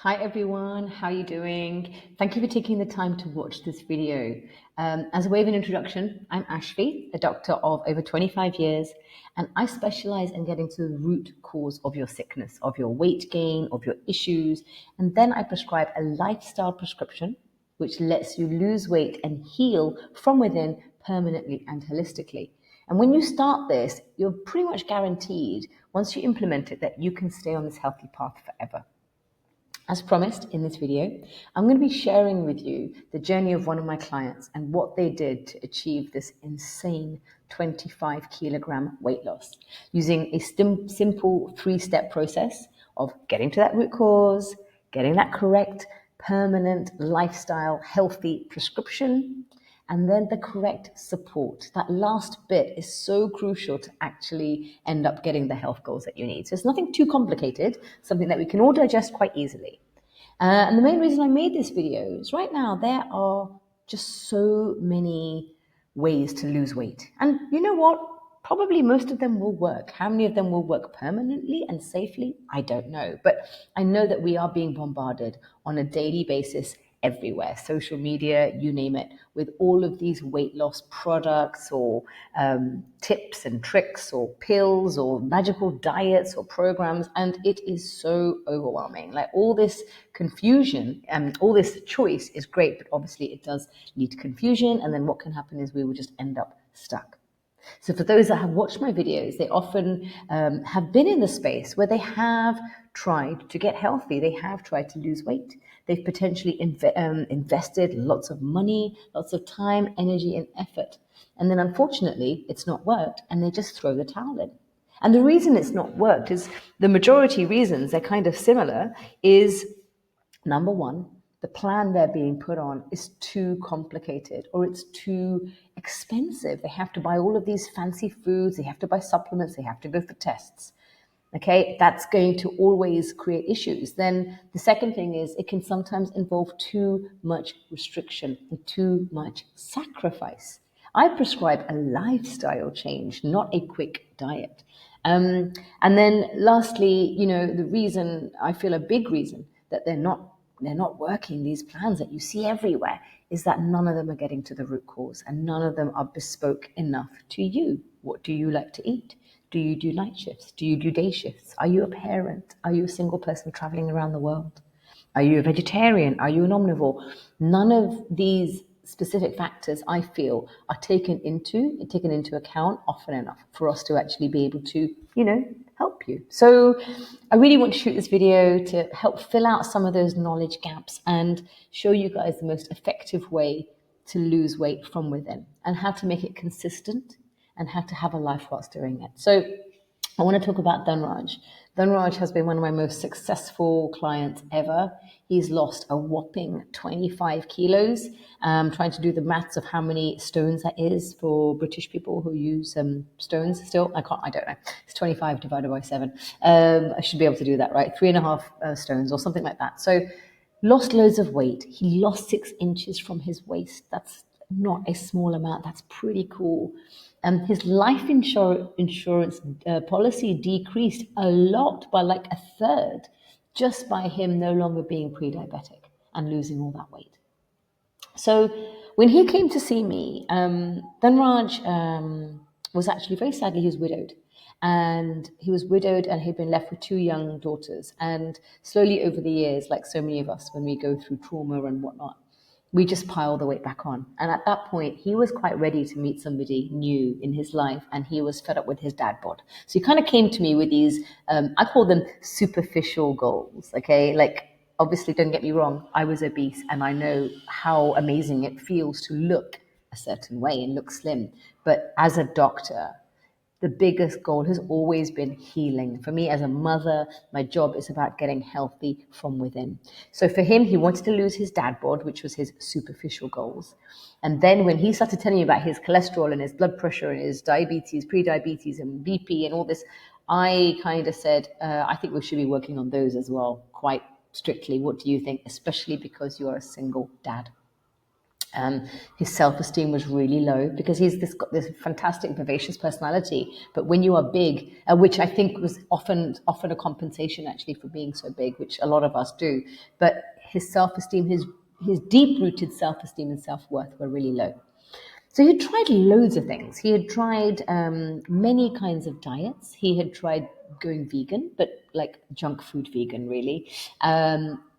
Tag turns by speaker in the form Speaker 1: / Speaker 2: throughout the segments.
Speaker 1: Hi everyone, how are you doing? Thank you for taking the time to watch this video. As a way of an introduction, I'm Ashley, a doctor of over 25 years, and I specialize in getting to the root cause of your sickness, of your weight gain, of your issues, and then I prescribe a lifestyle prescription which lets you lose weight and heal from within permanently and holistically. And when you start this, you're pretty much guaranteed, once you implement it, that you can stay on this healthy path forever. As promised in this video, I'm going to be sharing with you the journey of one of my clients and what they did to achieve this insane 25 kilogram weight loss using a simple 3-step process of getting to that root cause, getting that correct, permanent lifestyle, healthy prescription, and then the correct support. That last bit is so crucial to actually end up getting the health goals that you need. So it's nothing too complicated, something that we can all digest quite easily. And the main reason I made this video is right now there are just so many ways to lose weight. And you know what? Probably most of them will work. How many of them will work permanently and safely? I don't know. But I know that we are being bombarded on a daily basis everywhere, social media, you name it, with all of these weight loss products or tips and tricks or pills or magical diets or programs. And it is so overwhelming. Like all this confusion and all this choice is great, but obviously it does lead to confusion. And then what can happen is we will just end up stuck. So for those that have watched my videos, they often have been in the space where they have tried to get healthy. They have tried to lose weight. They've potentially invested lots of money, lots of time, energy, and effort. And then unfortunately, it's not worked, and they just throw the towel in. And the reason it's not worked is the majority reasons, they're kind of similar, is number one, the plan they're being put on is too complicated or it's too expensive. They have to buy all of these fancy foods, they have to buy supplements, they have to go for tests. Okay, that's going to always create issues. Then the second thing is it can sometimes involve too much restriction and too much sacrifice. I prescribe a lifestyle change, not a quick diet. And then lastly, the reason I feel a big reason that they're not working, these plans that you see everywhere, is that none of them are getting to the root cause and none of them are bespoke enough to you. What do you like to eat? Do you do night shifts? Do you do day shifts? Are you a parent? Are you a single person traveling around the world? Are you a vegetarian? Are you an omnivore? None of these specific factors, I feel, are taken into account often enough for us to actually be able to, help you. So I really want to shoot this video to help fill out some of those knowledge gaps and show you guys the most effective way to lose weight from within and how to make it consistent and how to have a life whilst doing it. So I want to talk about Dhanraj. Dhanraj has been one of my most successful clients ever. He's lost a whopping 25 kilos. Trying to do the maths of how many stones that is for British people who use stones still. I don't know. It's 25 divided by 7. I should be able to do that, right? 3.5 stones or something like that. So lost loads of weight. He lost 6 inches from his waist. That's not a small amount. That's pretty cool. His life insurance policy decreased a lot by like a third just by him no longer being pre-diabetic and losing all that weight. So when he came to see me, Dhanraj was actually, very sadly, he was widowed. And he was widowed and he'd been left with 2 young daughters. And slowly over the years, like so many of us, when we go through trauma and whatnot, we just pile the weight back on. And at that point, he was quite ready to meet somebody new in his life, and he was fed up with his dad bod. So he kind of came to me with these, I call them superficial goals, okay? Like, obviously, don't get me wrong, I was obese, and I know how amazing it feels to look a certain way and look slim. But as a doctor, the biggest goal has always been healing. For me as a mother, my job is about getting healthy from within. So for him, he wanted to lose his dad bod, which was his superficial goals. And then when he started telling me about his cholesterol and his blood pressure and his diabetes, pre-diabetes and BP and all this, I kind of said, I think we should be working on those as well, quite strictly. What do you think? Especially because you're a single dad. His self-esteem was really low because he's got this fantastic, vivacious personality. But when you are big, which I think was often a compensation actually for being so big, which a lot of us do. But his self-esteem, his deep-rooted self-esteem and self-worth were really low. So he tried loads of things. He had tried many kinds of diets. He had tried going vegan, but like junk food vegan, really.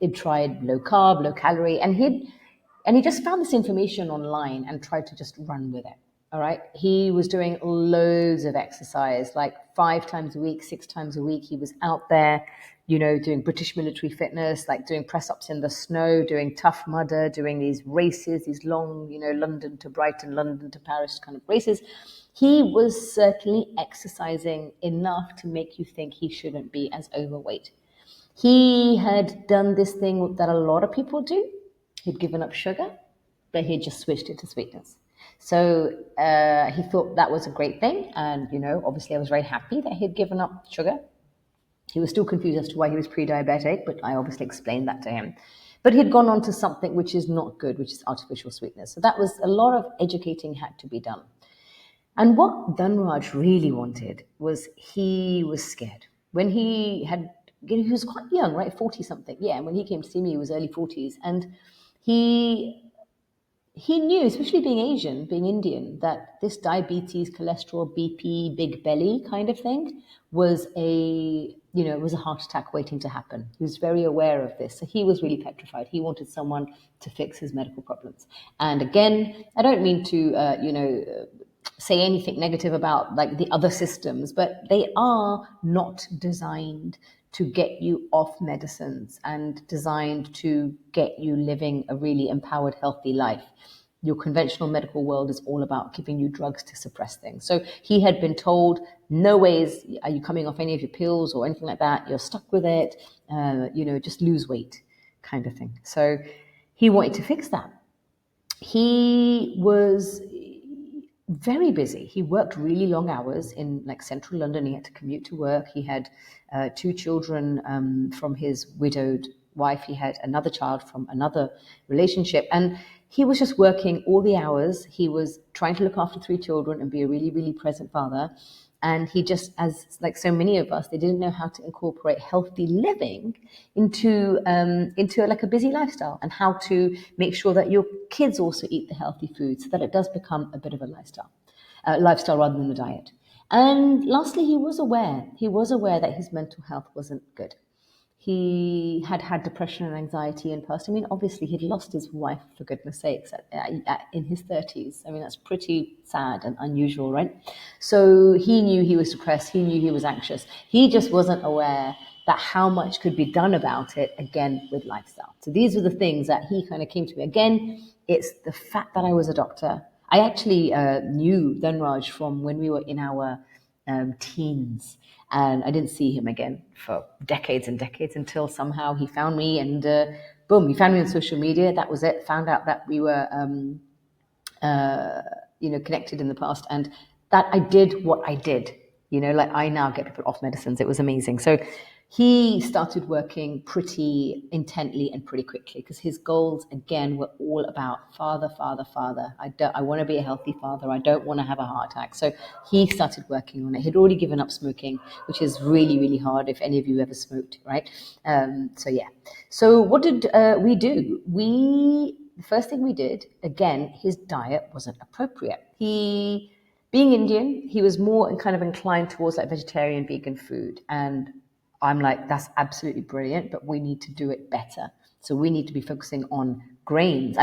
Speaker 1: He'd tried low carb, low calorie, and he just found this information online and tried to just run with it. All right. He was doing loads of exercise, like 5 times a week, 6 times a week. He was out there, doing British military fitness, like doing press ups in the snow, doing Tough Mudder, doing these races, these long, London to Brighton, London to Paris kind of races. He was certainly exercising enough to make you think he shouldn't be as overweight. He had done this thing that a lot of people do. He'd given up sugar, but he'd just switched it to sweetness. So he thought that was a great thing. And, obviously I was very happy that he'd given up sugar. He was still confused as to why he was pre-diabetic, but I obviously explained that to him. But he'd gone on to something which is not good, which is artificial sweetness. So that was a lot of educating had to be done. And what Dhanraj really wanted was he was scared. When he was quite young, right? 40 something. Yeah. And when he came to see me, he was early 40s. And he knew, especially being Asian, being Indian, that this diabetes, cholesterol, BP, big belly kind of thing was was a heart attack waiting to happen. He was very aware of this. So he was really petrified. He wanted someone to fix his medical problems. And again, I don't mean to, say anything negative about like the other systems, but they are not designed to get you off medicines and designed to get you living a really empowered, healthy life. Your conventional medical world is all about giving you drugs to suppress things. So he had been told, no ways are you coming off any of your pills or anything like that. You're stuck with it. Just lose weight kind of thing. So he wanted to fix that. He was very busy. He worked really long hours in like central London. He had to commute to work. He had 2 children from his widowed wife. He had another child from another relationship. And he was just working all the hours. He was trying to look after 3 children and be a really, really present father. And he just, as like so many of us, they didn't know how to incorporate healthy living into like a busy lifestyle, and how to make sure that your kids also eat the healthy food, so that it does become a bit of a lifestyle rather than a diet. And lastly, he was aware that his mental health wasn't good. He had depression and anxiety in past. I mean, obviously, he'd lost his wife, for goodness sakes, in his 30s. I mean, that's pretty sad and unusual, right? So he knew he was depressed. He knew he was anxious. He just wasn't aware that how much could be done about it, again, with lifestyle. So these were the things that he kind of came to me. Again, it's the fact that I was a doctor. I actually knew Dhanraj from when we were in our teens. And I didn't see him again for decades and decades, until somehow he found me, and boom, he found me on social media. That was it. Found out that we were, connected in the past, and that I did what I did. Like I now get people off medicines. It was amazing. So he started working pretty intently and pretty quickly, because his goals, again, were all about father. I want to be a healthy father. I don't want to have a heart attack. So he started working on it. He'd already given up smoking, which is really, really hard if any of you ever smoked, right? So what did we do? The first thing we did, again, his diet wasn't appropriate. Being Indian, he was more kind of inclined towards like vegetarian, vegan food. And I'm like, that's absolutely brilliant, but we need to do it better. So we need to be focusing on grains.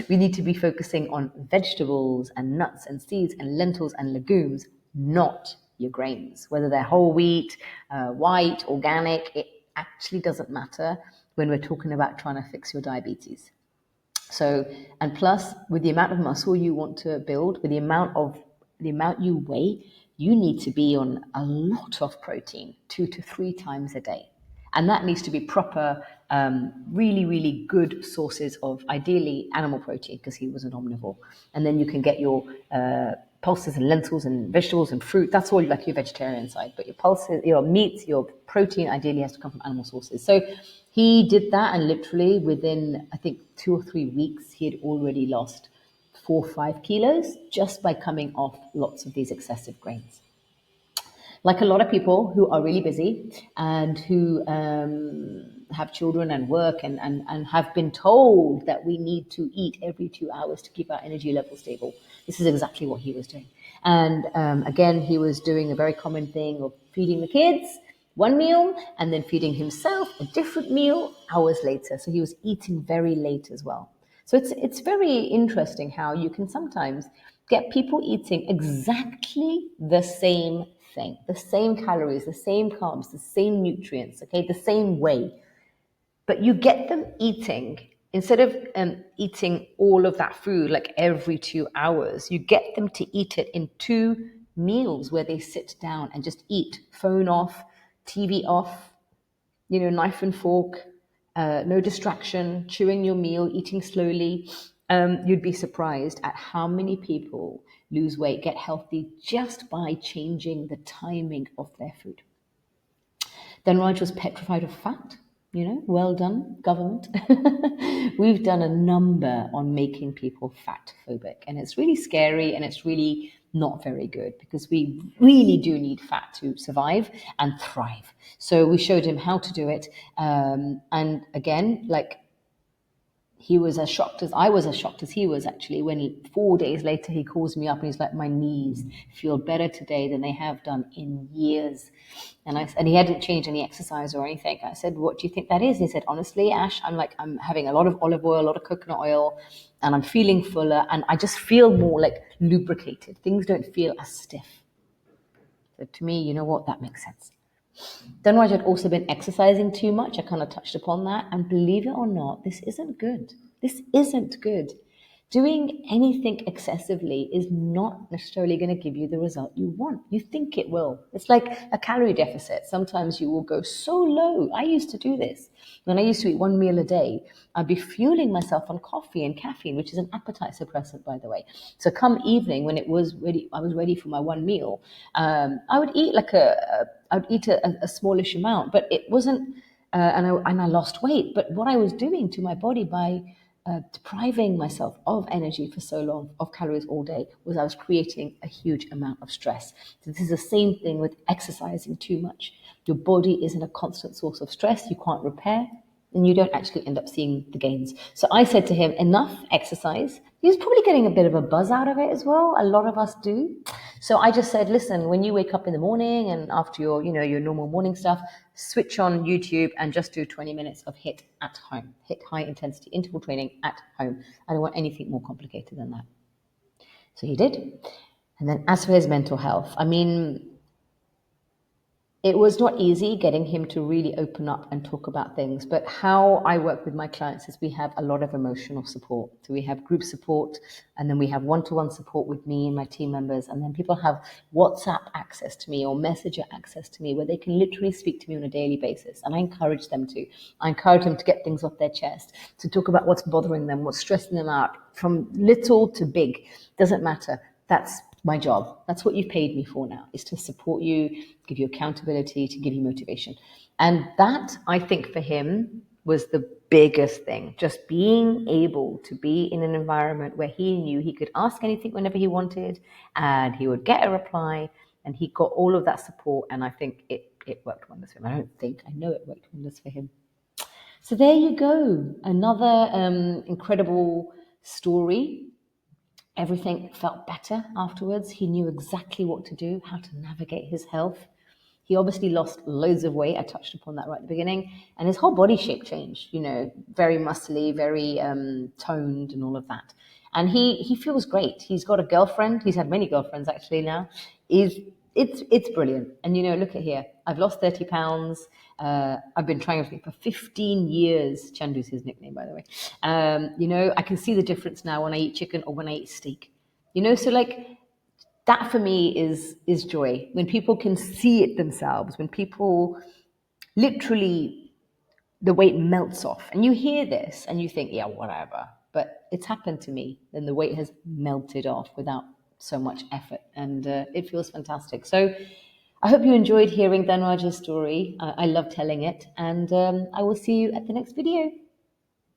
Speaker 1: We need to be focusing on vegetables and nuts and seeds and lentils and legumes, not your grains. Whether they're whole wheat, white, organic, it actually doesn't matter when we're talking about trying to fix your diabetes. So, and plus, with the amount of muscle you want to build, with the amount you weigh, you need to be on a lot of protein, 2 to 3 times a day. And that needs to be proper, really, really good sources of, ideally, animal protein, because he was an omnivore. And then you can get your pulses and lentils and vegetables and fruit. That's all like your vegetarian side. But your pulses, your meat, your protein ideally has to come from animal sources. So he did that, and literally within, I think, 2 or 3 weeks, he had already lost 4 or 5 kilos just by coming off lots of these excessive grains. Like a lot of people who are really busy and who have children and work and have been told that we need to eat every 2 hours to keep our energy level stable. This is exactly what he was doing. And again, he was doing a very common thing of feeding the kids one meal and then feeding himself a different meal hours later. So he was eating very late as well. So it's very interesting how you can sometimes get people eating exactly the same thing, the same calories, the same carbs, the same nutrients, okay, the same way. But you get them eating, instead of eating all of that food like every 2 hours, you get them to eat it in 2 meals where they sit down and just eat, phone off, TV off, knife and fork, no distraction, chewing your meal, eating slowly. You'd be surprised at how many people lose weight, get healthy just by changing the timing of their food. Dhanraj was petrified of fat. Well done, government. We've done a number on making people fat phobic, and it's really scary and it's really not very good because we really do need fat to survive and thrive. So we showed him how to do it. And again, like, he was as shocked as I was, as shocked as he was actually when 4 days later he calls me up and he's like, my knees feel better today than they have done in years. And he hadn't changed any exercise or anything. I said, what do you think that is? And he said, honestly, Ash, I'm having a lot of olive oil, a lot of coconut oil, and I'm feeling fuller, and I just feel more like lubricated. Things don't feel as stiff. So to me, you know what? That makes sense. Dhanraj had also been exercising too much. I kind of touched upon that. And believe it or not, this isn't good. This isn't good. Doing anything excessively is not necessarily going to give you the result you want. You think it will. It's like a calorie deficit. Sometimes you will go so low. I used to do this. When I used to eat 1 meal a day, I'd be fueling myself on coffee and caffeine, which is an appetite suppressant, by the way. So come evening, when it was ready, I was ready for my 1 meal. I would eat a smallish amount, but it wasn't, and I lost weight. But what I was doing to my body by depriving myself of energy for so long, of calories all day, was I was creating a huge amount of stress. So this is the same thing with exercising too much. Your body is in a constant source of stress you can't repair, and you don't actually end up seeing the gains. So I said to him, enough exercise. He was probably getting a bit of a buzz out of it as well. A lot of us do. So I just said, listen, when you wake up in the morning and after your normal morning stuff, switch on YouTube and just do 20 minutes of HIIT at home. HIIT, high intensity interval training at home. I don't want anything more complicated than that. So he did. And then as for his mental health, I mean, it was not easy getting him to really open up and talk about things. But how I work with my clients is we have a lot of emotional support. So we have group support, and then we have one-to-one support with me and my team members. And then people have WhatsApp access to me or Messenger access to me where they can literally speak to me on a daily basis. And I encourage them to. I encourage them to get things off their chest, to talk about what's bothering them, what's stressing them out, from little to big. Doesn't matter. That's my job. That's what you've paid me for now, is to support you, give you accountability, to give you motivation. And that, I think, for him was the biggest thing. Just being able to be in an environment where he knew he could ask anything whenever he wanted and he would get a reply, and he got all of that support. And I think it worked wonders for him. I know it worked wonders for him. So there you go. Another incredible story. Everything felt better afterwards. He knew exactly what to do, how to navigate his health. He obviously lost loads of weight. I touched upon that right at the beginning. And his whole body shape changed, very muscly, very toned and all of that. And he feels great. He's got a girlfriend. He's had many girlfriends actually now. It's brilliant. And look at here. I've lost 30 pounds. I've been trying everything for 15 years. Chandu's his nickname, by the way. I can see the difference now when I eat chicken or when I eat steak. So like that for me is joy. When people can see it themselves, when people literally, the weight melts off. And you hear this and you think, yeah, whatever. But it's happened to me. Then the weight has melted off without so much effort, and it feels fantastic. So I hope you enjoyed hearing Dhanraj's story. I love telling it, and I will see you at the next video.